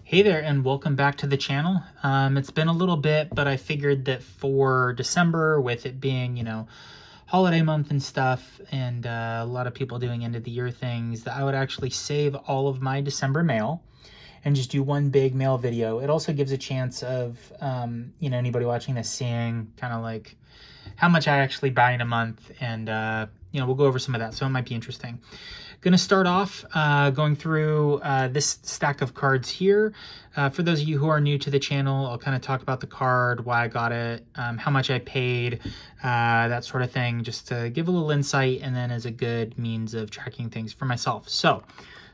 Hey there, and welcome back to the channel. It's been a little bit, but I figured that for December, with it being, holiday month and stuff, and a lot of people doing end of the year things, that I would actually save all of my December mail and just do one big mail video. It also gives a chance of, anybody watching this seeing kind of like how much I actually buy in a month, and we'll go over some of that, so it might be interesting. Going to start off going through this stack of cards here. For those of you who are new to the channel, I'll kind of talk about the card, why I got it, how much I paid, that sort of thing, just to give a little insight, and then as a good means of tracking things for myself. So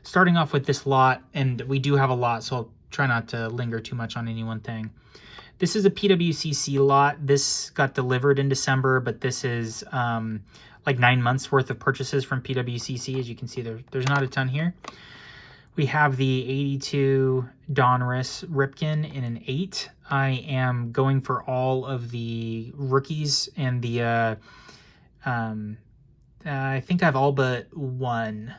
starting off with this lot, and we do have a lot, so I'll try not to linger too much on any one thing. This is a PWCC lot. This got delivered in December, but this is like 9 months worth of purchases from PWCC. As you can see, there's not a ton here. We have the 82 Donruss Ripken in an 8. I am going for all of the rookies and the, I think I have all but one.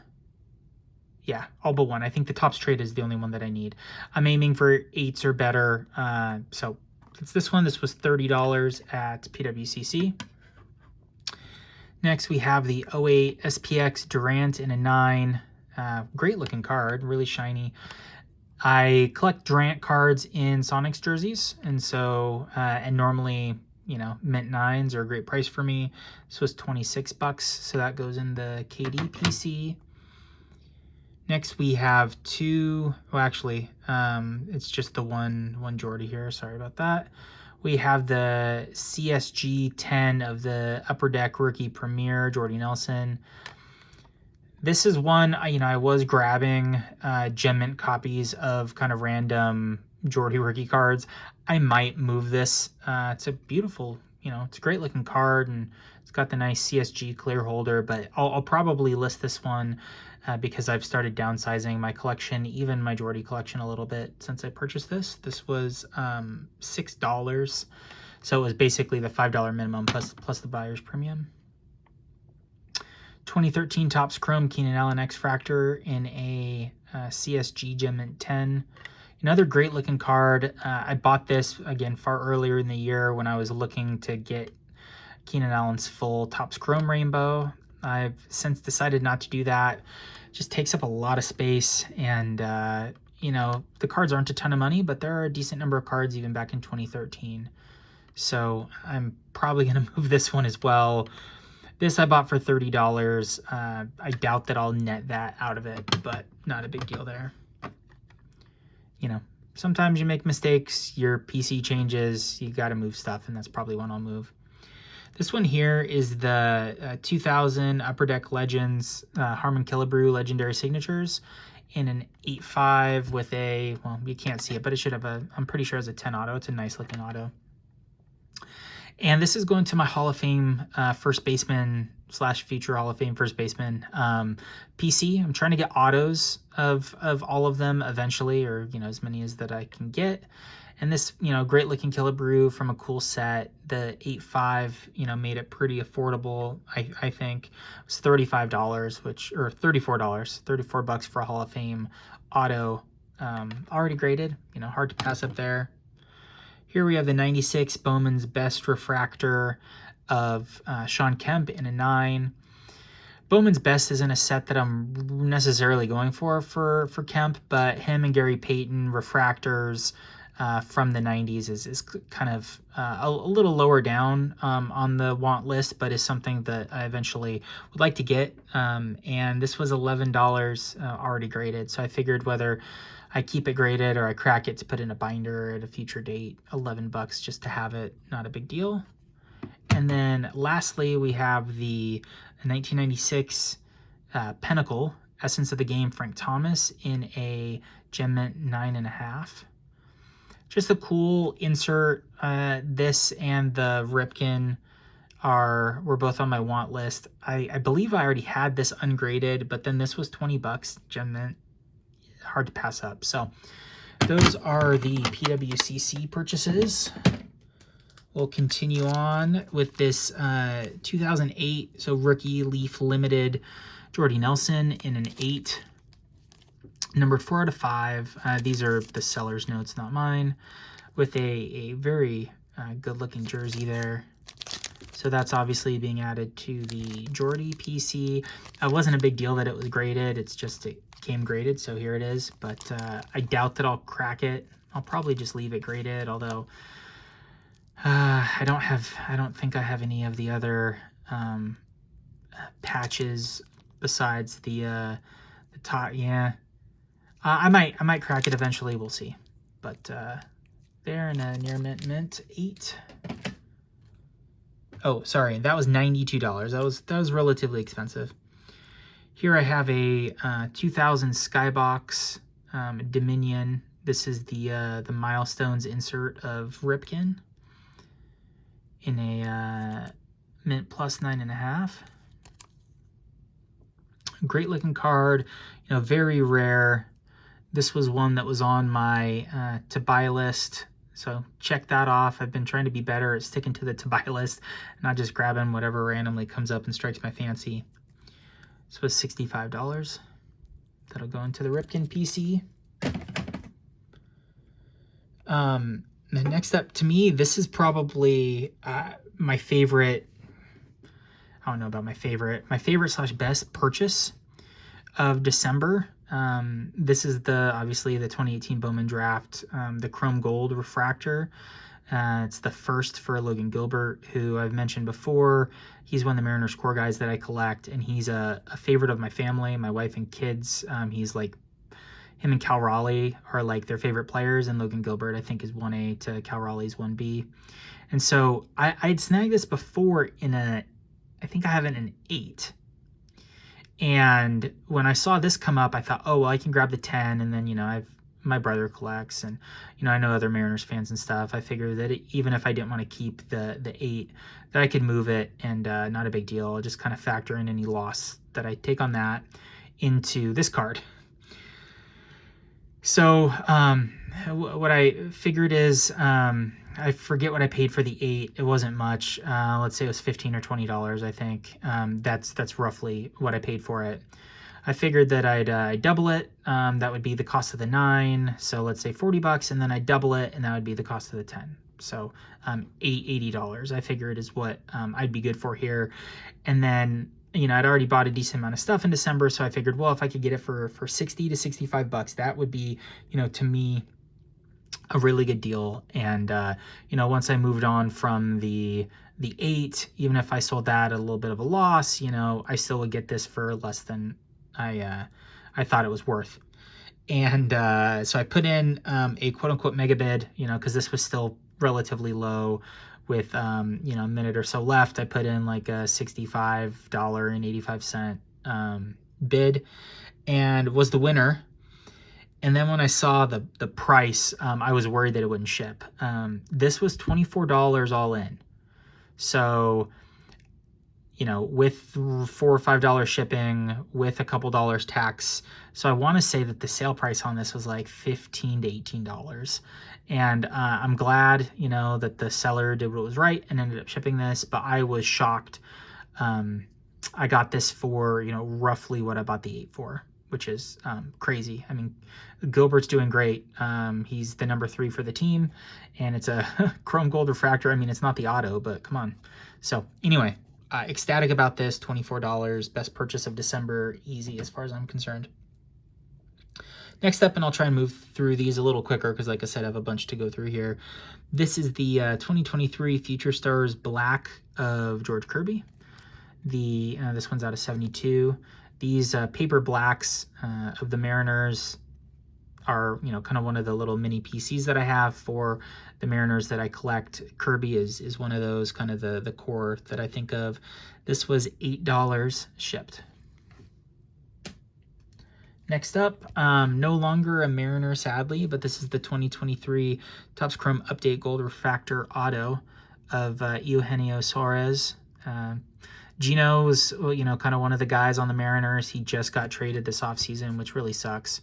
Yeah, all but one. I think the Topps Trade is the only one that I need. I'm aiming for 8s or better. So it's this one. This was $30 at PWCC. Next, we have the 08 SPX Durant in a 9. Great looking card, really shiny. I collect Durant cards in Sonics jerseys, and so, and normally, mint 9s are a great price for me. This was $26, so that goes in the KD PC. Next, we have two, well, actually, it's just the one Jordy here. Sorry about that. We have the CSG 10 of the Upper Deck Rookie Premier, Jordy Nelson. This is one, I was grabbing gem mint copies of kind of random Jordy rookie cards. I might move this. It's a beautiful, it's a great looking card, and it's got the nice CSG clear holder, but I'll probably list this one because I've started downsizing my collection, even my Jordy collection, a little bit since I purchased this. This was $6, so it was basically the $5 minimum plus the buyer's premium. 2013 Topps Chrome Keenan Allen X-Fractor in a CSG Gem Mint 10. Another great looking card. I bought this, again, far earlier in the year when I was looking to get Keenan Allen's full Topps Chrome Rainbow. I've since decided not to do that. It just takes up a lot of space, and the cards aren't a ton of money, but there are a decent number of cards even back in 2013. So I'm probably going to move this one as well. This I bought for $30. I doubt that I'll net that out of it, but not a big deal there. Sometimes you make mistakes, your PC changes, you got to move stuff, and that's probably one I'll move. This one here is the 2000 Upper Deck Legends Harmon Killebrew Legendary Signatures in an 8.5 with a, well, you can't see it, but it should have I'm pretty sure it's a 10 auto. It's a nice looking auto. And this is going to my Hall of Fame first baseman / future Hall of Fame first baseman PC. I'm trying to get autos of all of them eventually, or, as many as that I can get. And this, great looking Killebrew from a cool set. The 8.5, made it pretty affordable. I think it was $35, or $34, $34 for a Hall of Fame auto, already graded. Hard to pass up there. Here we have the 96 Bowman's Best Refractor of Sean Kemp in a 9. Bowman's Best isn't a set that I'm necessarily going for Kemp, but him and Gary Payton refractors from the 90s is kind of a little lower down on the want list, but is something that I eventually would like to get. And this was $11 already graded, so I figured whether I keep it graded or I crack it to put in a binder at a future date, $11 just to have it, not a big deal. And then lastly, we have the 1996 Pinnacle Essence of the Game Frank Thomas in a Gem Mint 9.5. Just a cool insert. This and the Ripken were both on my want list. I believe I already had this ungraded, but then this was $20 Gem Mint. Hard to pass up. So those are the PWCC purchases. We'll continue on with this 2008 Rookie Leaf Limited Jordy Nelson in an 8. Numbered 4 out of 5. These are the seller's notes, not mine, with a very good-looking jersey there. So that's obviously being added to the Jordy PC. It wasn't a big deal that it was graded. It's just it came graded, so here it is. But I doubt that I'll crack it. I'll probably just leave it graded, although I don't think I have any of the other patches besides the top. Yeah, I might crack it eventually. We'll see. But there in a near mint 8. Oh, sorry, that was $92. That was relatively expensive. Here I have a 2000 Skybox Dominion. This is the Milestones insert of Ripken in a mint plus 9.5. Great looking card, very rare. This was one that was on my to buy list. So check that off. I've been trying to be better at sticking to the to buy list, not just grabbing whatever randomly comes up and strikes my fancy. This was $65. That'll go into the Ripken PC. Next up, to me, this is probably my favorite. I don't know about my favorite. My favorite / best purchase of December. This is obviously the 2018 Bowman Draft, the Chrome Gold Refractor. It's the first for Logan Gilbert, who I've mentioned before. He's one of the Mariners core guys that I collect, and he's a favorite of my family, my wife and kids. He's like, him and Cal Raleigh are like their favorite players, and Logan Gilbert, I think, is 1A to Cal Raleigh's 1B. And so I'd snagged this before I think I have it in an 8. And when I saw this come up, I thought, oh, well, I can grab the 10. And then, my brother collects, and, I know other Mariners fans and stuff. I figured that even if I didn't want to keep the 8, that I could move it, and not a big deal. I'll just kind of factor in any loss that I take on that into this card. So what I figured is, I forget what I paid for the 8. It wasn't much. Let's say it was $15 or $20, I think. That's roughly what I paid for it. I figured that I'd double it. That would be the cost of the 9. So let's say $40, and then I'd double it, and that would be the cost of the 10. So $80, I figured, is what I'd be good for here. And then, I'd already bought a decent amount of stuff in December, so I figured, well, if I could get it for $60 to $65, that would be, to me, a really good deal. And once I moved on from the 8, even if I sold that at a little bit of a loss, I still would get this for less than I thought it was worth. And so I put in a quote-unquote mega bid, because this was still relatively low with a minute or so left. I put in like a $65.85 bid, and was the winner. And then when I saw the price, I was worried that it wouldn't ship. This was $24 all in. So, with $4 or $5 shipping, with a couple dollars tax. So I want to say that the sale price on this was like $15 to $18. And I'm glad, that the seller did what was right and ended up shipping this. But I was shocked. I got this for, roughly what I bought the 8 for, which is crazy. I mean, Gilbert's doing great. He's the number 3 for the team, and it's a Chrome Gold Refractor. I mean, it's not the auto, but come on. So anyway, ecstatic about this. $24, best purchase of December, easy as far as I'm concerned. Next up, and I'll try and move through these a little quicker because, like I said, I have a bunch to go through here. This is the 2023 Future Stars Black of George Kirby. This one's out of 72. These paper blacks of the Mariners are, kind of one of the little mini PCs that I have for the Mariners that I collect. Kirby is one of those, kind of the core that I think of. This was $8 shipped. Next up, no longer a Mariner, sadly, but this is the 2023 Topps Chrome Update Gold Refractor Auto of Eugenio Suarez. Gino was, kind of one of the guys on the Mariners. He just got traded this offseason, which really sucks.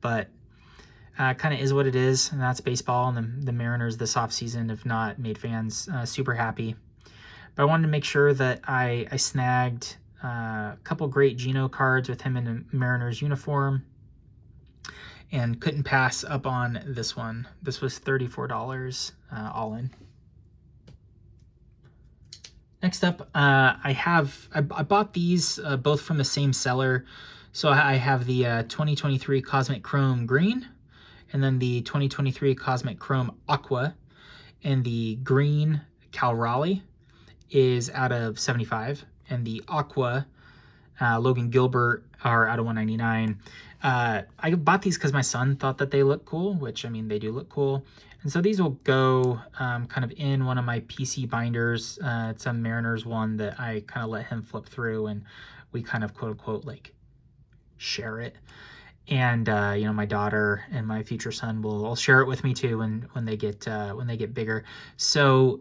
But kind of is what it is, and that's baseball. And the Mariners this offseason have not made fans super happy. But I wanted to make sure that I snagged a couple great Gino cards with him in a Mariners uniform. and couldn't pass up on this one. This was $34 all in. Next up, I bought these both from the same seller. So I have the 2023 Cosmic Chrome Green, and then the 2023 Cosmic Chrome Aqua, and the green Cal Raleigh is out of 75, and the Aqua Logan Gilbert are out of 199. I bought these because my son thought that they look cool, which, I mean, they do look cool. And so these will go kind of in one of my PC binders. It's a Mariners one that I kind of let him flip through, and we kind of quote unquote like share it. And you know, my daughter and my future son will share it with me too when they get bigger. So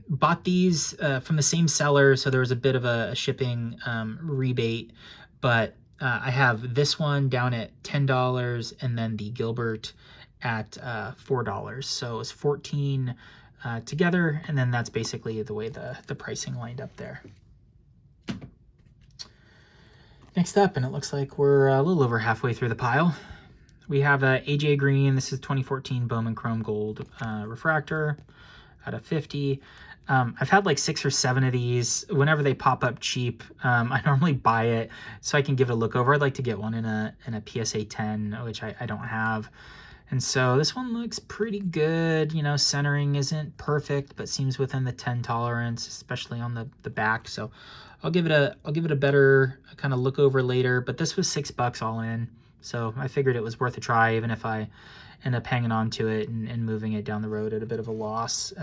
bought these from the same seller, so there was a bit of a shipping rebate, but I have this one down at $10, and then the Gilbert at $4. So it's 14 together, and then that's basically the way the pricing lined up there. Next up, and it looks like we're a little over halfway through the pile, we have AJ Green. This is 2014 Bowman Chrome Gold refractor out of 50. I've had like 6 or 7 of these. Whenever they pop up cheap, I normally buy it so I can give it a look over. I'd like to get one in a PSA 10, which I don't have. And so this one looks pretty good. You know, centering isn't perfect, but seems within the 10 tolerance, especially on the back. So I'll give it a better kind of look over later. But this was $6 all in, so I figured it was worth a try, even if I end up hanging on to it and moving it down the road at a bit of a loss.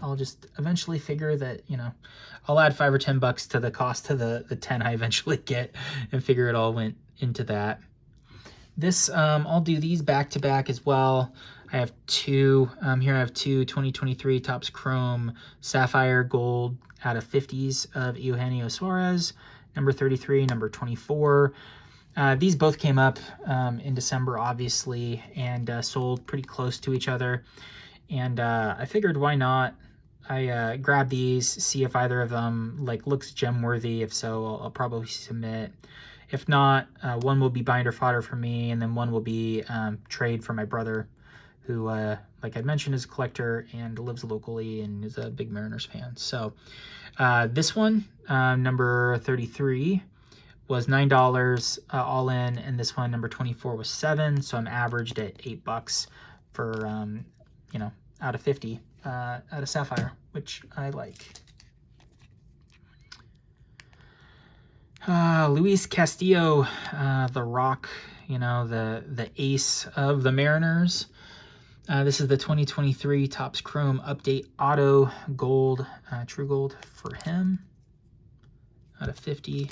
I'll just eventually figure that, you know, I'll add $5 or $10 to the cost of the 10 I eventually get, and figure it all went into that. This, I'll do these back to back as well. I have two, here I have two 2023 Topps Chrome Sapphire Gold out of 50s of Eugenio Suarez, number 33, number 24. These both came up in December, obviously, and sold pretty close to each other. And I figured, why not? I grabbed these, see if either of them like looks gem worthy. If so, I'll probably submit. If not, one will be binder fodder for me, and then one will be trade for my brother, who, like I mentioned, is a collector and lives locally and is a big Mariners fan. So this one, number 33, was $9 all in, and this one, number 24, was $7. So I'm averaged at $8 for, you know, out of 50, out of Sapphire, which I like. Luis Castillo, the Rock, you know, the ace of the Mariners. This is the 2023 Topps Chrome Update Auto Gold, True Gold for him, out of 50.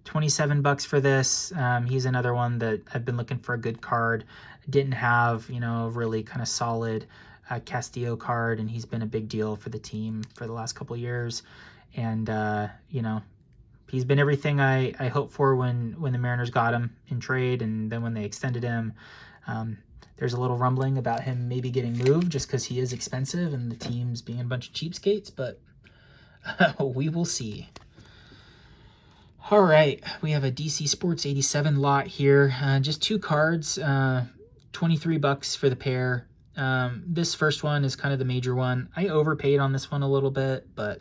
$27 for this. He's another one that I've been looking for a good card. Didn't have, you know, a really kind of solid Castillo card, and he's been a big deal for the team for the last couple years. And, you know, he's been everything I hoped for when the Mariners got him in trade, and then when they extended him. There's a little rumbling about him maybe getting moved just because he is expensive and the team's being a bunch of cheapskates, but we will see. All right, we have a DC Sports 87 lot here. Just 2 cards, $23 for the pair. This first one is kind of the major one. I overpaid on this one a little bit, but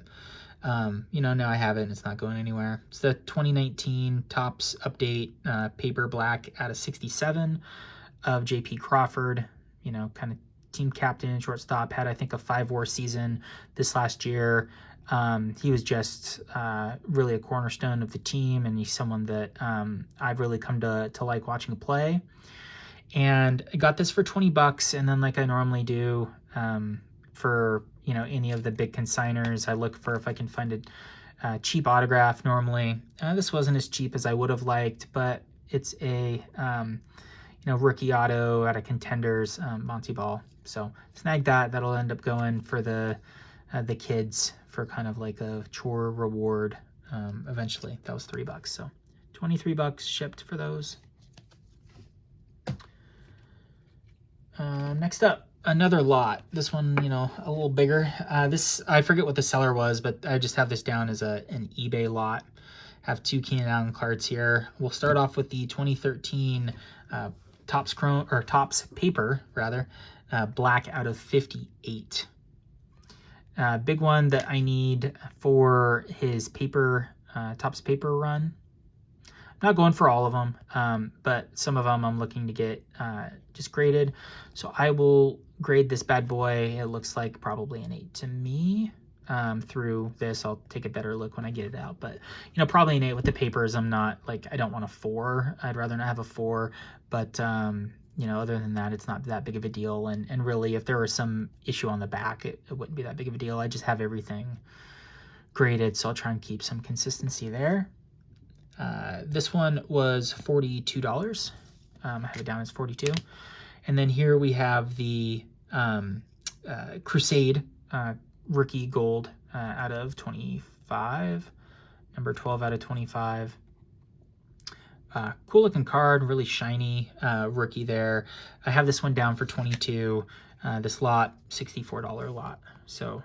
you know, now I have it and it's not going anywhere. It's the 2019 Topps Update Paper Black out of 67 of J.P. Crawford. You know, kind of team captain and shortstop. Had, I think, a 5-WAR season this last year. He was just really a cornerstone of the team, and he's someone that I've really come to like watching play. And I got this for $20, and then, like I normally do, for, you know, any of the big consigners, I look for if I can find a cheap autograph normally. This wasn't as cheap as I would have liked, but it's a you know, rookie auto out of Contenders, Monty Ball. So snag that. That'll end up going for the kids for kind of like a chore reward eventually. That was $3, so $23 shipped for those. Next up, another lot. This one, you know, a little bigger. This, I forget what the seller was, but I just have this down as an eBay lot. Have 2 Keenan Allen cards here. We'll start off with the 2013 Topps Chrome, or Topps Paper rather, black out of 58. Big one that I need for his paper, Topps Paper run. Not going for all of them, but some of them I'm looking to get just graded. So I will grade this bad boy. It looks like probably an 8 to me. Through this, I'll take a better look when I get it out. But, you know, probably an 8 with the papers. I'm not, like, I don't want a 4. I'd rather not have a 4. But, you know, other than that, it's not that big of a deal. And really, if there was some issue on the back, it wouldn't be that big of a deal. I just have everything graded, so I'll try and keep some consistency there. This one was $42. I have it down as 42. And then here we have the Crusade rookie gold out of 25. Number 12 out of 25. Cool looking card, really shiny rookie there. I have this one down for 22. This lot, $64 lot. So,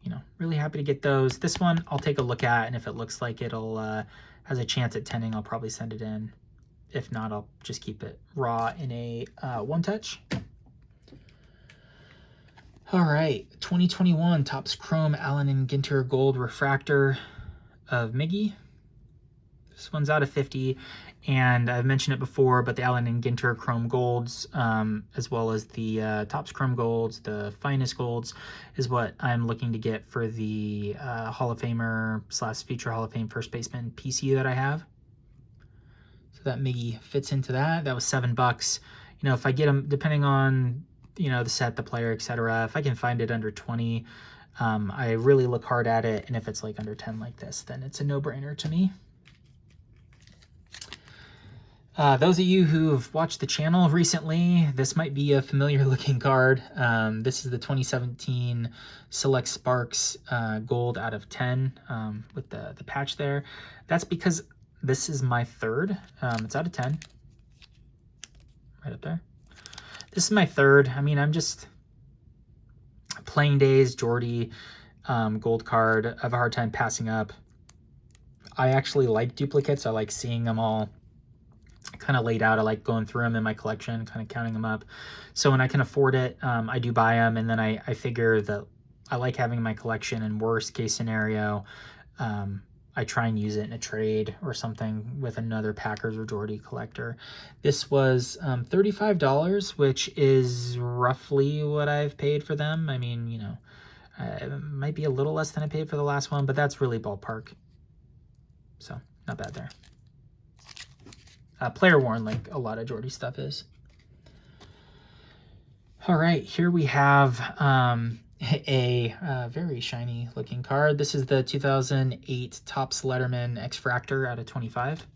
you know, really happy to get those. This one I'll take a look at, and if it looks like it'll has a chance at 10ing, I'll probably send it in. If not, I'll just keep it raw in a one touch. All right, 2021 Topps Chrome Allen and Ginter Gold Refractor of Miggy. This one's out of 50, and I've mentioned it before, but the Allen and Ginter Chrome Golds, as well as the Topps Chrome Golds, the finest Golds, is what I'm looking to get for the Hall of Famer / future Hall of Fame first baseman PC that I have. So that Miggy fits into that. That was $7. You know, if I get them, depending on, you know, the set, the player, etc., if I can find it under 20, I really look hard at it, and if it's like under 10 like this, then it's a no-brainer to me. Those of you who've watched the channel recently, this might be a familiar looking card. This is the 2017 Select Sparks Gold out of 10 with the patch there. That's because this is my third. It's out of 10. Right up there. This is my third. I mean, I'm just playing days, Jordy, gold card. I have a hard time passing up. I actually like duplicates. I like seeing them all kind of laid out. I like going through them in my collection, kind of counting them up. So when I can afford it, I do buy them, and then I figure that I like having my collection, and worst case scenario, I try and use it in a trade or something with another Packers or Jordy collector. This was $35, which is roughly what I've paid for them. I mean, you know, it might be a little less than I paid for the last one, but that's really ballpark. So not bad there. Player worn, like a lot of Jordy stuff is. All right, here we have a very shiny looking card. This is the 2008 Topps Letterman X-Fractor out of 25.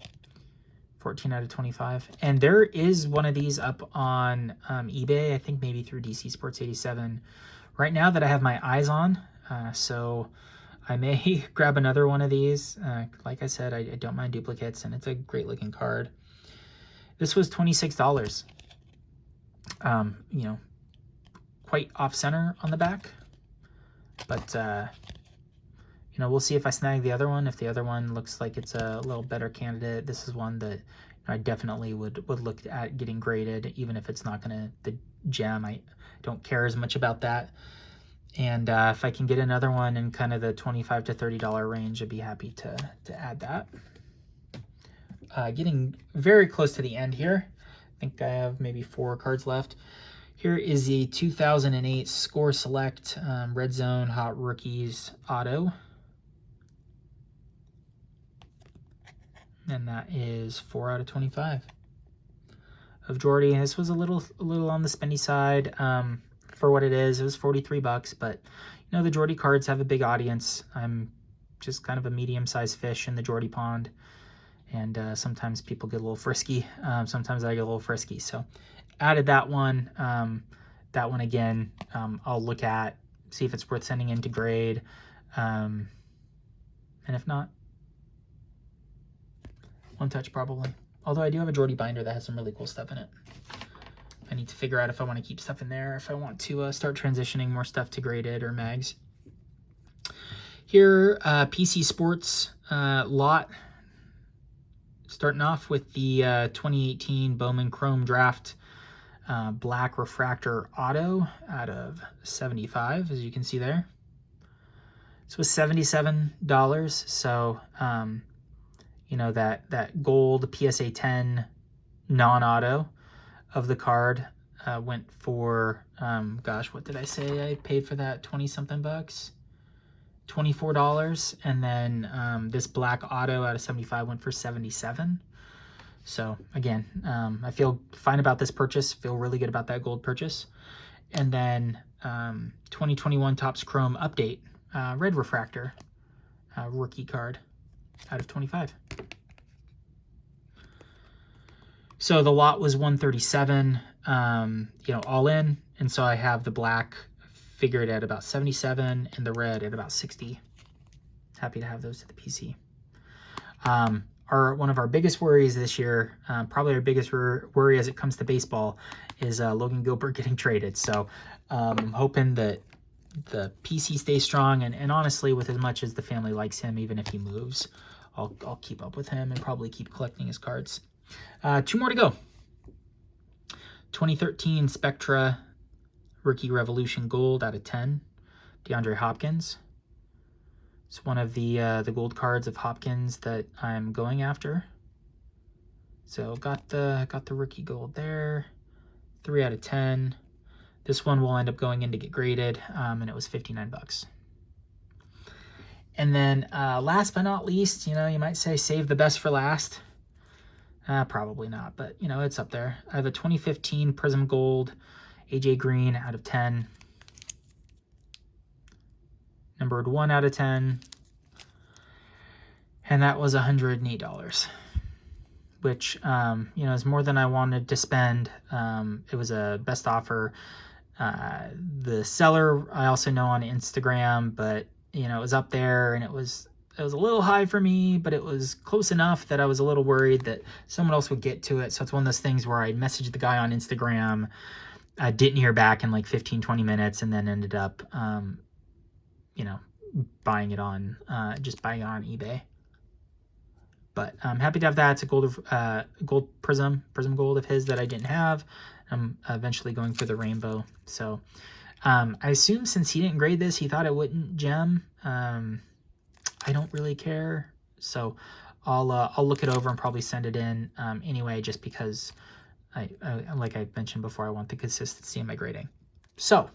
14 out of 25. And there is one of these up on eBay, I think maybe through DC Sports 87 right now that I have my eyes on. So I may grab another one of these. Like I said, I don't mind duplicates, and it's a great looking card. This was $26. You know, quite off center on the back, but you know, we'll see if I snag the other one. If the other one looks like it's a little better candidate, this is one that I definitely would look at getting graded, even if it's not gonna the gem. I don't care as much about that. And if I can get another one in kind of the $25 to $30 range, I'd be happy to add that. Getting very close to the end here. I think I have maybe 4 cards left. Here is the 2008 Score Select Red Zone Hot Rookies Auto. And that is 4 out of 25 of Jordy. This was a little on the spendy side for what it is. It was $43, but you know, the Jordy cards have a big audience. I'm just kind of a medium-sized fish in the Jordy pond. And sometimes people get a little frisky. Sometimes I get a little frisky. So added that one. That one again, I'll look at, see if it's worth sending in to grade. And if not, one touch probably. Although I do have a Jordy binder that has some really cool stuff in it. I need to figure out if I want to keep stuff in there, if I want to start transitioning more stuff to graded or mags. Here, PC Sports lot Starting off with the 2018 Bowman Chrome Draft Black Refractor Auto out of 75, as you can see there. This was $77, so you know, that gold PSA 10 non-auto of the card went for, gosh, what did I say? I paid for that 20-something bucks, $24, and then this black auto out of 75 went for 77. So again, I feel fine about this purchase, feel really good about that gold purchase. And then 2021 Topps Chrome Update, red refractor rookie card out of 25. So the lot was 137, you know, all in. And so I have the black figured at about 77 and the red at about 60. Happy to have those to the PC. One of our biggest worries this year, probably our biggest worry as it comes to baseball, is Logan Gilbert getting traded. So I'm hoping that the PC stays strong, and honestly, with as much as the family likes him, even if he moves, I'll keep up with him and probably keep collecting his cards. 2 more to go. 2013 Spectra Rookie Revolution Gold out of 10, DeAndre Hopkins. It's one of the gold cards of Hopkins that I'm going after. So got the rookie gold there, 3 out of 10. This one will end up going in to get graded, and it was 59 bucks. And then last but not least, you know, you might say save the best for last. Probably not, but you know, it's up there. I have a 2015 Prism Gold AJ Green out of 10. Numbered 1 out of 10. And that was $108, which, you know, is more than I wanted to spend. It was a best offer. The seller I also know on Instagram, but, you know, it was up there, and it was a little high for me, but it was close enough that I was a little worried that someone else would get to it. So it's one of those things where I messaged the guy on Instagram. I didn't hear back in like 15, 20 minutes, and then ended up, you know, buying it on, just buying it on eBay. But I'm happy to have that. It's a gold prism gold of his that I didn't have. I'm eventually going for the rainbow. So I assume since he didn't grade this, he thought it wouldn't gem. I don't really care. So I'll look it over and probably send it in anyway, just because I like I mentioned before, I want the consistency in my grading. So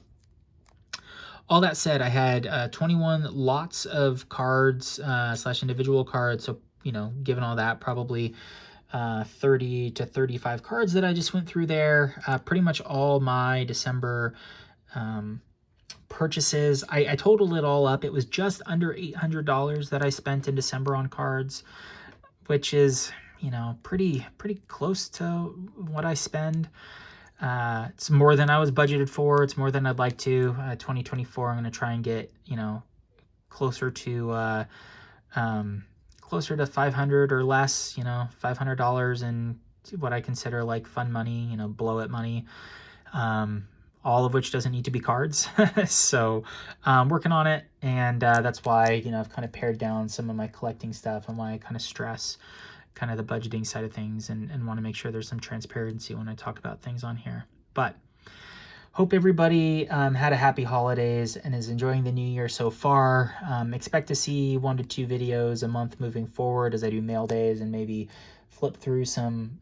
all that said, I had 21 lots of cards / individual cards. So, you know, given all that, probably 30 to 35 cards that I just went through there. Pretty much all my December purchases. I totaled it all up. It was just under $800 that I spent in December on cards, which is, you know, pretty close to what I spend. It's more than I was budgeted for. It's more than I'd like to. 2024, I'm going to try and get, you know, closer to 500 or less, you know, $500 in what I consider like fun money, you know, blow it money. All of which doesn't need to be cards. So working on it, and that's why, you know, I've kind of pared down some of my collecting stuff, and why I kind of stress kind of the budgeting side of things, and want to make sure there's some transparency when I talk about things on here. But hope everybody had a happy holidays and is enjoying the new year so far. Expect to see 1 to 2 videos a month moving forward as I do mail days, and maybe flip through some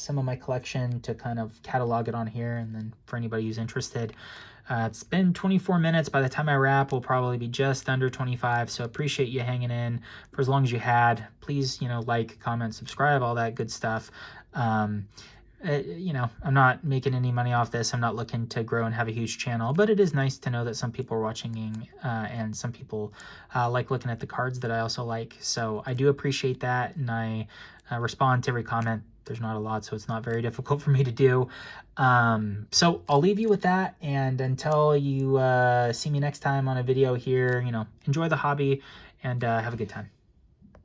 of my collection to kind of catalog it on here. And then for anybody who's interested, it's been 24 minutes. By the time I wrap, we'll probably be just under 25. So appreciate you hanging in for as long as you had. Please, you know, like, comment, subscribe, all that good stuff. You know, I'm not making any money off this. I'm not looking to grow and have a huge channel, but it is nice to know that some people are watching, and some people like looking at the cards that I also like. So I do appreciate that, and I respond to every comment. There's not a lot, so it's not very difficult for me to do. So I'll leave you with that, and until you see me next time on a video here, you know, enjoy the hobby, and have a good time.